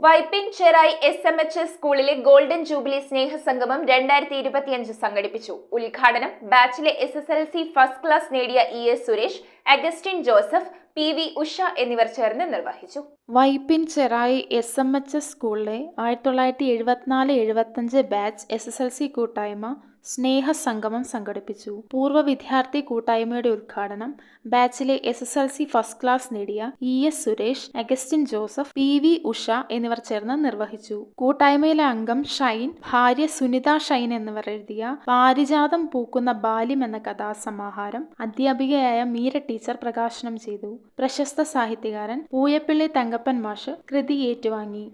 Vypin Cherai SMHS സ്കൂളിലെ golden jubilee സ്നേഹസംഗമം 2025 സംഘടിപ്പിച്ചു. ഉദ്ഘാടനം ബാച്ചിലെ SSLC ഫസ്റ്റ് ക്ലാസ് നേടിയ ES Suresh, Augustine Joseph, PV Usha എന്നിവർ ചേർന്ന് നിർവഹിച്ചു. വൈപ്പിൻ ചെറായി SMHS സ്കൂളിലെ 1974-75 ബാച്ച് SSLC കൂട്ടായ്മ സ്നേഹസംഗമം സംഘടിപ്പിച്ചു. പൂർവ്വ വിദ്യാർത്ഥി കൂട്ടായ്മയുടെ ഉദ്ഘാടനം ബാച്ചിലെ SSLC ഫസ്റ്റ് ക്ലാസ് നേടിയ ES Suresh, Augustine Joseph, PV Usha എന്നിവർ ചേർന്ന് നിർവഹിച്ചു. കൂട്ടായ്മയിലെ അംഗം ഷൈൻ, ഭാര്യ സുനിത ഷൈൻ എന്നിവർ എഴുതിയ പാരിജാതം പൂക്കുന്ന ബാല്യം എന്ന കഥാസമാഹാരം അധ്യാപികയായ മീര ടീച്ചർ പ്രകാശനം ചെയ്തു. പ്രശസ്ത സാഹിത്യകാരൻ പൂയപ്പള്ളി തങ്കപ്പൻ മാഷ് കൃതി ഏറ്റുവാങ്ങി.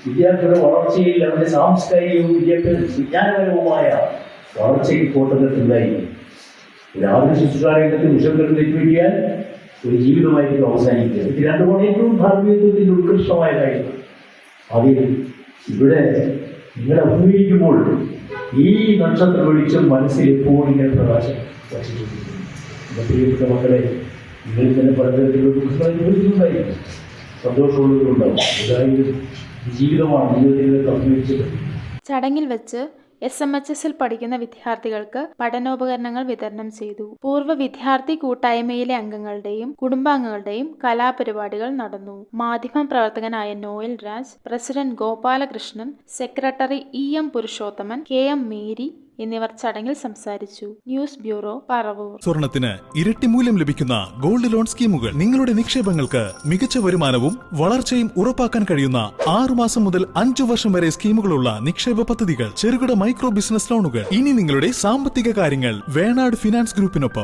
വിദ്യാർത്ഥിയുടെ വളർച്ചയിൽ അവരുടെ സാംസ്കാരികവും വിജ്ഞാനപരവുമായ വളർച്ചയ്ക്ക് കോട്ടങ്ങളുണ്ടായി. ഒരു ആദ്യ ശുശ്രൂഷാരംഗത്ത് വിഷയങ്ങൾ തെറ്റുപറ്റിയാൽ ഒരു ജീവിതമായിരിക്കും അവസാനിക്കുക. ഇത് രണ്ടുമാണ് ഏറ്റവും ധാർമ്മികത്വത്തിന്റെ ഉത്കൃഷ്ടമായ കാര്യം. അതിൽ ഇവിടെ നിങ്ങൾ അഭിമുഖീകരിക്കുമ്പോൾ ഈ നക്ഷത്ര വെളിച്ചം മനസ്സിൽ എപ്പോഴും ഇങ്ങനെ പ്രകാശം വച്ചിട്ടുണ്ട്. എൻ്റെ പ്രിയപ്പെട്ട മക്കളെ, നിങ്ങൾ തന്നെ പലതരത്തിലുള്ള ദുഃഖങ്ങളുണ്ടായിരിക്കും, സന്തോഷമുള്ളവരുണ്ടാവും. അതായത് ജീവിതമാണ് ജീവിതത്തിലേക്ക് അഭിമുഖിച്ചത്. ചടങ്ങിൽ വെച്ച് SMHSൽ പഠിക്കുന്ന വിദ്യാർത്ഥികൾക്ക് പഠനോപകരണങ്ങൾ വിതരണം ചെയ്തു. പൂർവ്വ വിദ്യാർത്ഥി കൂട്ടായ്മയിലെ അംഗങ്ങളുടെയും കുടുംബാംഗങ്ങളുടെയും കലാപരിപാടികൾ നടന്നു. മാധ്യമ പ്രവർത്തകനായ Noel Raj, president Gopalakrishnan, secretary EM Purushothaman, KM Mary എന്നിവർ ചടങ്ങിൽ സംസാരിച്ചു. News bureau, Paravur. സ്വർണത്തിന് ഇരട്ടി മൂല്യം ലഭിക്കുന്ന ഗോൾഡ് ലോൺ സ്കീമുകൾ. നിങ്ങളുടെ നിക്ഷേപങ്ങൾക്ക് മികച്ച വരുമാനവും വളർച്ചയും ഉറപ്പാക്കാൻ കഴിയുന്ന 6 മാസം മുതൽ 5 വർഷം വരെ സ്കീമുകളുള്ള നിക്ഷേപ പദ്ധതികൾ, ചെറുകിട മൈക്രോ ബിസിനസ് ലോണുകൾ. ഇനി നിങ്ങളുടെ സാമ്പത്തിക കാര്യങ്ങൾ വേണാട് ഫിനാൻസ് ഗ്രൂപ്പിനൊപ്പം.